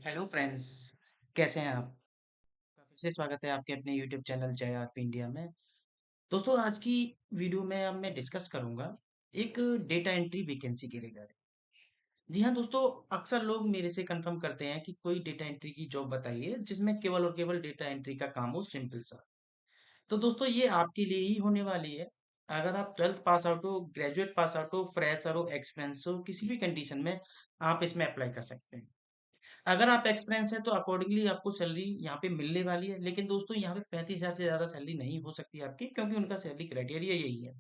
Hello friends, कैसे हैं आप? फिर से स्वागत है आपके अपने यूट्यूब चैनल जय आरपी इंडिया में। दोस्तों आज की वीडियो में अब मैं डिस्कस करूंगा एक डेटा एंट्री वैकेंसी के रिगार्डिंग। जी हाँ दोस्तों, अक्सर लोग मेरे से कंफर्म करते हैं कि कोई डेटा एंट्री की जॉब बताइए जिसमें केवल और केवल डेटा एंट्री का काम हो, सिंपल सा। तो दोस्तों ये आपके लिए ही होने वाली है। अगर आप 12th पास आउट हो, ग्रेजुएट पास आउट हो, फ्रेशर हो, एक्सपीरियंस हो, किसी भी कंडीशन में आप इसमें अप्लाई कर सकते हैं। अगर आप एक्सपीरियंस है तो अकॉर्डिंगली आपको सैलरी यहाँ पे मिलने वाली है, लेकिन दोस्तों यहाँ पे 35,000 से ज़्यादा सैलरी नहीं हो सकती आपकी, क्योंकि उनका सैलरी क्राइटेरिया यही है।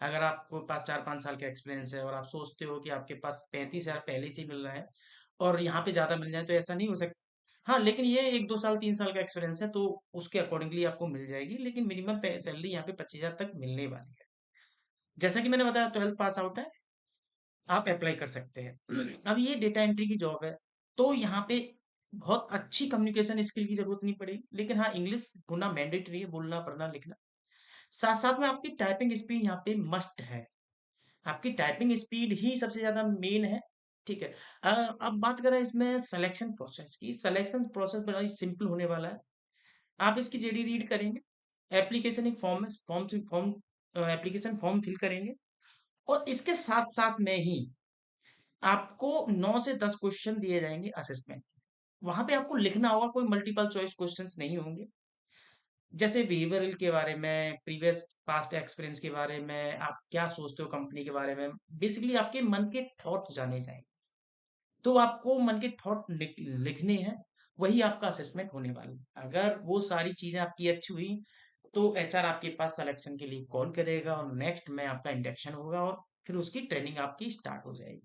अगर आपको पास 4-5 साल का एक्सपीरियंस है और आप सोचते हो कि आपके पास 35,000 पहले से ही मिल रहा है और यहाँ पे ज़्यादा मिल जाए, तो ऐसा नहीं हो सकता। हाँ, लेकिन ये 1-2 साल 3 साल का एक्सपीरियंस है तो उसके अकॉर्डिंगली आपको मिल जाएगी, लेकिन मिनिमम सैलरी यहाँ पे 25,000 तक मिलने वाली है। जैसा कि मैंने बताया, 12th पास आउट है, आप अप्लाई कर सकते हैं। अब ये डेटा एंट्री की जॉब है, तो यहाँ पे बहुत अच्छी कम्युनिकेशन स्किल की जरूरत नहीं पड़ेगी, लेकिन हाँ, इंग्लिश होना मैंडेटरी है, बोलना पढ़ना लिखना। साथ साथ में आपकी टाइपिंग स्पीड यहाँ पे मस्ट है। आपकी टाइपिंग स्पीड ही सबसे ज्यादा मेन है। ठीक है। अब बात करें इसमें सिलेक्शन प्रोसेस की। सिलेक्शन प्रोसेस बड़ा ही सिंपल होने वाला है। आप इसकी जेडी रीड करेंगे, एप्लीकेशन एक फॉर्म है, फॉर्म एप्लीकेशन फॉर्म फिल करेंगे, और इसके साथ साथ में ही आपको 9 से 10 क्वेश्चन दिए जाएंगे असेसमेंट। वहां पे आपको लिखना होगा, कोई मल्टीपल चॉइस क्वेश्चंस नहीं होंगे। जैसे बिहेवियरल के बारे में, प्रीवियस पास्ट एक्सपीरियंस के बारे में, आप क्या सोचते हो कंपनी के बारे में, बेसिकली आपके मन के थॉट जाने जाएंगे। तो आपको मन के थॉट लिखने हैं, वही आपका असेसमेंट होने वाला है। अगर वो सारी चीजें आपकी अच्छी हुई तो एचआर आपके पास सिलेक्शन के लिए कॉल करेगा और नेक्स्ट में आपका इंडक्शन होगा और फिर उसकी ट्रेनिंग आपकी स्टार्ट हो जाएगी।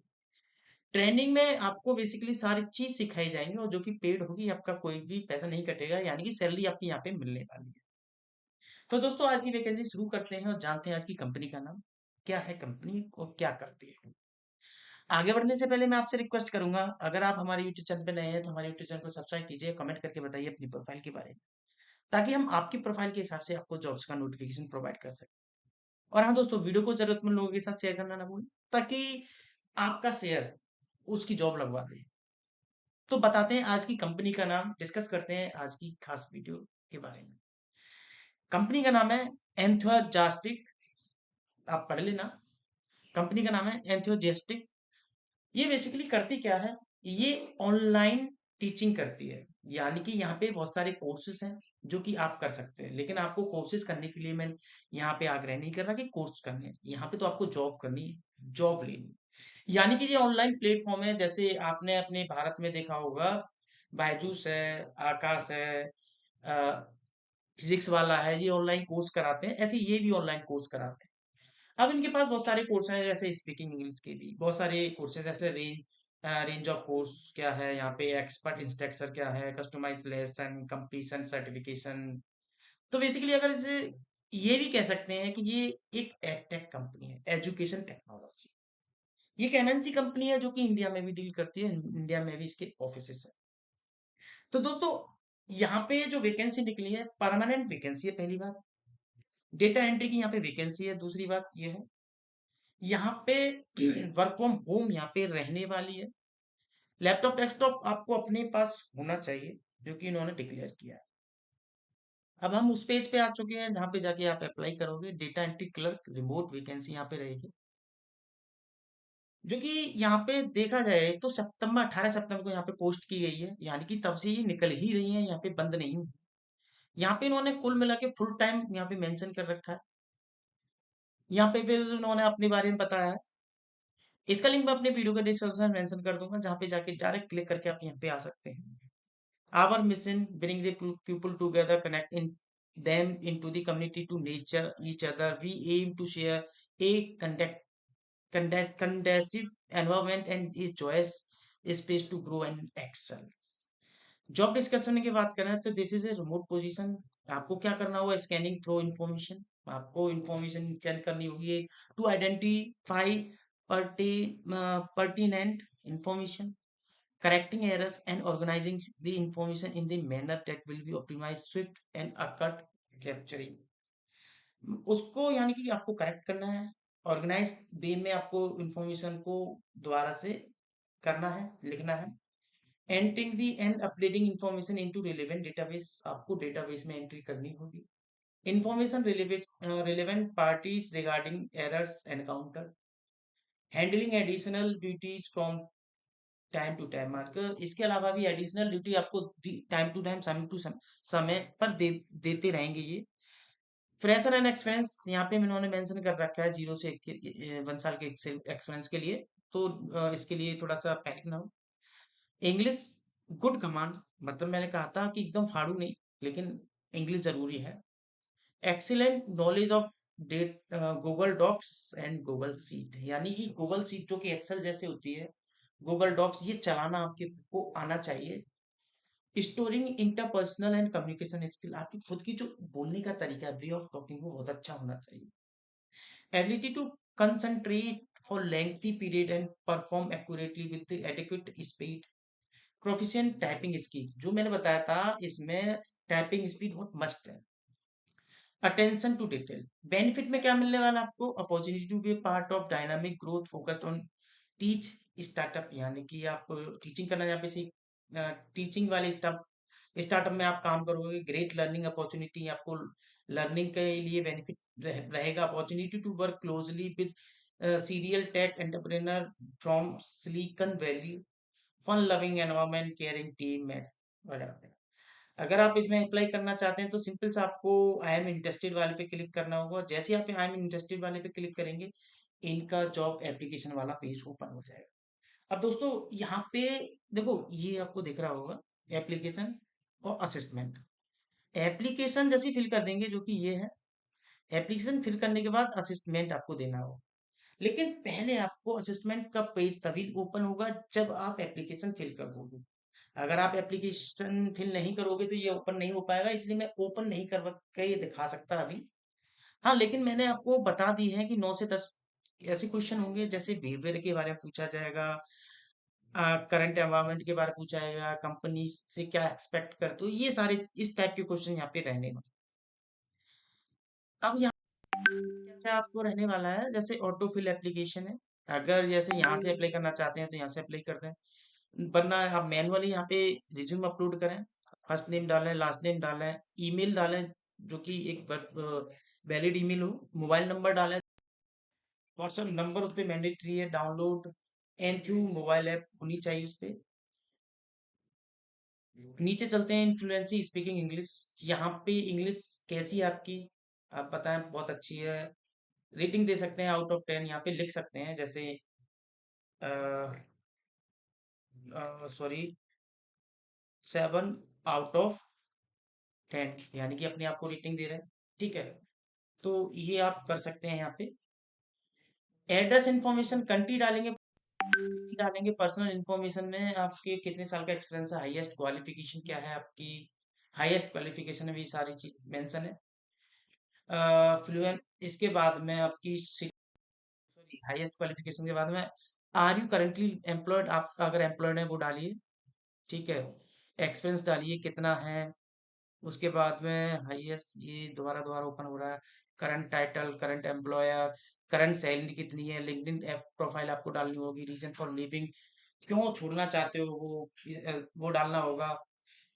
ट्रेनिंग में आपको बेसिकली सारी चीज सिखाई जाएंगी और जो कि पेड होगी, आपका कोई भी पैसा नहीं कटेगा, यानी कि सैलरी आपकी यहाँ पे मिलने वाली है। तो दोस्तों आज की वैकेंसी शुरू करते हैं और जानते हैं आज की कंपनी का नाम क्या है, कंपनी और क्या करती है। आगे बढ़ने से पहले मैं आपसे रिक्वेस्ट करूंगा, अगर आप हमारे यूट्यूब चैनल पे नए हैं तो हमारे यूट्यूब चैनल को सब्सक्राइब कीजिए, कमेंट करके बताइए अपनी प्रोफाइल के बारे में, ताकि हम आपकी प्रोफाइल के हिसाब से आपको जॉब्स का नोटिफिकेशन प्रोवाइड कर सकें। और हाँ दोस्तों, वीडियो को जरूरतमंद लोगों के साथ शेयर करना ना भूलें, ताकि आपका शेयर उसकी जॉब लगवा दे। तो बताते हैं आज की कंपनी का नाम, डिस्कस करते हैं आज की खास वीडियो के बारे में। कंपनी का नाम है एंथोजास्टिक। आप पढ़ लेना। कंपनी का नाम है एंथोजेस्टिक। ये बेसिकली करती क्या है, ये ऑनलाइन टीचिंग करती है। यानी कि यहाँ पे बहुत सारे कोर्सेज हैं जो कि आप कर सकते हैं, लेकिन आपको कोर्सेज करने के लिए मैं यहाँ पे आग्रह नहीं कर रहा कि कोर्स करने हैं। यहाँ पे तो आपको जॉब करनी है, जॉब लेनी है। यानी कि ये ऑनलाइन प्लेटफॉर्म है, जैसे आपने अपने भारत में देखा होगा, बायजूस है, आकाश है, फिजिक्स वाला है, ये ऑनलाइन कोर्स कराते हैं, ऐसे ये भी ऑनलाइन कोर्स कराते हैं। अब इनके पास बहुत सारे कोर्स हैं, जैसे स्पीकिंग इंग्लिश के भी बहुत सारे कोर्सेज, जैसे रेंज ऑफ कोर्स क्या है यहाँ पे, एक्सपर्ट इंस्ट्रक्टर क्या है, कस्टमाइज लेसन, कंप्लीशन सर्टिफिकेशन। तो बेसिकली अगर इसे ये भी कह सकते हैं कि ये एक एडटेक कंपनी है, एजुकेशन टेक्नोलॉजी। ये एक एमएनसी कंपनी है जो कि इंडिया में भी डील करती है, इंडिया में भी इसके ऑफिसेस है। तो दोस्तों यहाँ पे जो वैकेंसी निकली है, परमानेंट वैकेंसी है, पहली बात। डेटा एंट्री की यहाँ पे वैकेंसी है, दूसरी बात ये है यहाँ पे वर्क फ्रॉम होम यहाँ पे रहने वाली है। लैपटॉप डेस्कटॉप आपको अपने पास होना चाहिए, जो कि इन्होंने डिक्लेयर किया है। अब हम उस पेज पे आ चुके हैं जहाँ पे जाके आप अप्लाई करोगे। Data entry clerk remote vacancy यहाँ पे रहेगी, जो कि यहाँ पे देखा जाए तो सितंबर 18 सितंबर को यहाँ पे पोस्ट की गई है, यानी कि तब से ये निकल ही रही है, यहाँ पे बंद नहीं हुई। यहाँ पे इन्होंने कुल मिला के फुल टाइम यहाँ पे मेंशन कर रखा है। यहाँ पे फिर उन्होंने अपने बारे में बताया है। इसका लिंक मैं अपने वीडियो के डिस्क्रिप्शन में मेंशन कर दूंगा, जहाँ पे जाके डायरेक्ट क्लिक करके आप यहाँ पे आ सकते हैं। Our mission bring the people together, connecting them into the community to nature each other. We aim to share a conducive environment and a choice space to grow and excel. Job discussion की बात करें तो this is a remote position. आपको क्या करना होगा, scanning through information. आपको information scan करनी होगी to identify pertinent information, correcting errors and organizing the information in the manner that will be optimized, swift and accurate capturing। उसको यानी कि आपको करेक्ट करना है, ऑर्गेनाइज वे में आपको इंफॉर्मेशन को दोबारा से करना है, लिखना है, entering the and updating information into relevant database, आपको डेटाबेस में एंट्री करनी होगी। Information relevant parties regarding errors encounter, handling additional duties from time to time. इसके अलावा भी एडिशनल ड्यूटी आपको टाइम टू टाइम, समय टू समय पर देते रहेंगे ये। फ्रेशर एंड एक्सपीरियंस यहाँ पे इन्होंने मेंशन कर रखा है 0 से 1 साल के एक्सपीरियंस के लिए, तो इसके लिए थोड़ा सा पैनिक ना हो। इंग्लिश गुड कमांड, मतलब मैंने कहा था कि एकदम फाड़ू नहीं, लेकिन इंग्लिश जरूरी है। Excellent knowledge of that Google docs and Google sheet, यानी कि गूगल सीट जो कि एक्सेल जैसे होती है, गूगल डॉक्स ये चलाना आपके को आना चाहिए। Storing interpersonal and communication skill, आपकी खुद की जो बोलने का तरीका है, वे ऑफ टॉकिंग, वो बहुत अच्छा होना चाहिए। Ability to concentrate for lengthy period and perform accurately with adequate speed. Proficient typing skill, जो मैंने बताया था इसमें टाइपिंग स्पीड बहुत मस्ट है। अटेंशन टू डिटेल, बेनिफिट में क्या मिलने वाला आपको, opportunity to be part of dynamic growth focused on tech startup, यानी कि आप टीचिंग करना, यहाँ पे टीचिंग वाले स्टार्टअप में आप काम करोगे। ग्रेट लर्निंग अपॉर्चुनिटी, आपको लर्निंग के लिए बेनिफिट रहेगा। Opportunity to work closely with serial tech entrepreneur from Silicon Valley, fun loving environment, caring team mates वगैरह। अगर आप इसमें अप्लाई करना चाहते हैं तो सिंपल सा आपको आई एम इंटरेस्टेड वाले पे क्लिक करना होगा। जैसे ही आप आई एम इंटरेस्टेड वाले पे क्लिक करेंगे, इनका जॉब एप्लीकेशन वाला पेज ओपन हो जाएगा। अब दोस्तों यहाँ पे देखो, ये आपको दिख रहा होगा एप्लीकेशन और असिस्टमेंट। एप्लीकेशन जैसे फिल कर देंगे, जो कि ये है, एप्लीकेशन फिल करने के बाद असिस्टमेंट आपको देना होगा। लेकिन पहले आपको असिस्टमेंट का पेज तभी ओपन होगा जब आप एप्लीकेशन फिल कर दोगे। अगर आप एप्लीकेशन फिल नहीं करोगे तो ये ओपन नहीं हो पाएगा, इसलिए मैं ओपन नहीं कर के ये दिखा सकता अभी। हाँ, लेकिन मैंने आपको बता दी है कि 9 से 10 ऐसे क्वेश्चन होंगे, जैसे बिहेवियर के बारे में पूछा जाएगा, करंट एनवायरनमेंट के बारे में पूछा जाएगा, कंपनी से क्या एक्सपेक्ट करते हो, ये सारे इस टाइप के क्वेश्चन यहाँ पे रहने वाले। अब यहाँ क्या क्या आपको रहने वाला है, जैसे ऑटो फिल एप्लीकेशन है। अगर जैसे यहाँ से अप्लाई करना चाहते हैं तो यहाँ से अप्लाई कर दें, वरना आप मैनुअली यहाँ पे रिज्यूम अपलोड करें। फर्स्ट नेम डालें, लास्ट नेम डालें, ईमेल डालें जो कि एक वैलिड ईमेल हो, मोबाइल नंबर डालें, व्हाट्सएप नंबर उस पे मैंडेटरी है, डाउनलोड एनथ्यू मोबाइल ऐप होनी चाहिए उस पे। नीचे चलते हैं, इन्फ्लुएंसी स्पीकिंग इंग्लिश। यहाँ पे इंग्लिश कैसी है आपकी, आप बताएं, बहुत अच्छी है। रेटिंग दे सकते हैं आउट ऑफ 10, यहाँ पे लिख सकते हैं जैसे सॉरी 7 आउट ऑफ 10, यानी कि अपने आप को रेटिंग दे रहे हैं। ठीक है, तो ये आप कर सकते हैं। यहाँ पे एड्रेस इन्फॉर्मेशन, कंट्री डालेंगे, सिटी डालेंगे, पर्सनल इन्फॉर्मेशन में आपके कितने साल का एक्सपीरियंस है, हाईएस्ट क्वालिफिकेशन क्या है आपकी, हाईएस्ट क्वालिफिकेशन में भी सारी चीज मेंशन है। फ्लुएंट, इसके बाद में आपकी सॉरी हाईएस्ट क्वालिफिकेशन के बाद में आर यू करेंटली एम्प्लॉयड, आप अगर एम्प्लॉयड है वो डालिए। ठीक है, एक्सपीरियंस डालिए कितना है। उसके बाद में हाईएस्ट, ये दोबारा दोबारा ओपन हो रहा है, current title, current employer, current salary कितनी है, लिंक्डइन ऐप प्रोफाइल आपको डालनी होगी, रीजन फॉर लिविंग, क्यों छोड़ना चाहते हो वो डालना होगा।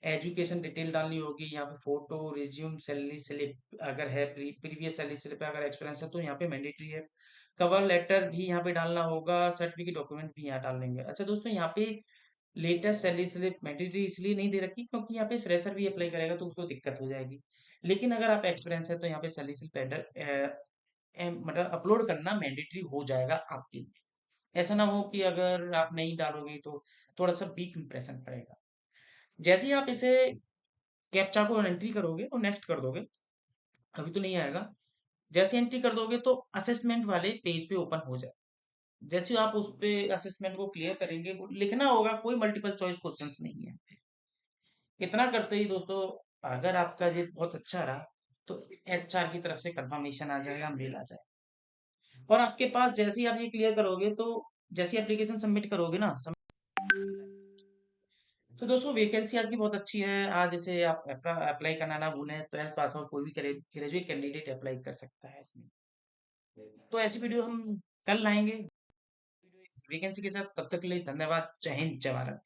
एजुकेशन डिटेल डालनी होगी, यहाँ पे फोटो, रिज्यूम, सैलरी स्लिप अगर है, प्रीवियस सैलरी स्लिप अगर एक्सपीरियंस है तो यहाँ पे मैंडेटरी है। कवर लेटर भी यहाँ पे डालना होगा, सर्टिफिकेट डॉक्यूमेंट भी यहाँ डाल देंगे। अच्छा दोस्तों, यहाँ पे लेटेस्ट सैलरी स्लिप मैंडेटरी इसलिए नहीं दे रखी क्योंकि यहाँ पे फ्रेशर भी अप्लाई करेगा तो उसको दिक्कत हो जाएगी। लेकिन अगर आप एक्सपीरियंस है तो यहाँ पे सैलरी स्लिप मतलब अपलोड करना मैंडेटरी हो जाएगा आपके लिए। ऐसा ना हो कि अगर आप नहीं डालोगे तो थोड़ा सा वीक इंप्रेशन पड़ेगा। जैसे ही आप इसे कैप्चा को एंट्री करोगे और नेक्स्ट कर दोगे, अभी तो नहीं आएगा, जैसे एंट्री कर दोगे तो असेसमेंट वाले पेज पे ओपन हो जाए। जैसे ही आप उस पे असेसमेंट को क्लियर करेंगे, वो लिखना होगा, कोई मल्टीपल चॉइस क्वेश्चंस नहीं है। इतना करते ही दोस्तों, अगर आपका ये बहुत अच्छा रहा तो एचआर की तरफ से कंफर्मेशन आ जाएगा, मेल आ जाएगा। और आपके पास जैसे ही आप ये क्लियर करोगे तो जैसे एप्लीकेशन सबमिट करोगे ना, तो दोस्तों वैकेंसी आज की बहुत अच्छी है। आज इसे आप अप्लाई करना ना भूलें, 12th पास आउट कोई भी ग्रेजुएट कैंडिडेट अप्लाई कर सकता है इसमें। तो ऐसी वीडियो हम कल लाएंगे वैकेंसी के साथ, तब तक के लिए धन्यवाद। जय हिंद, जय भारत।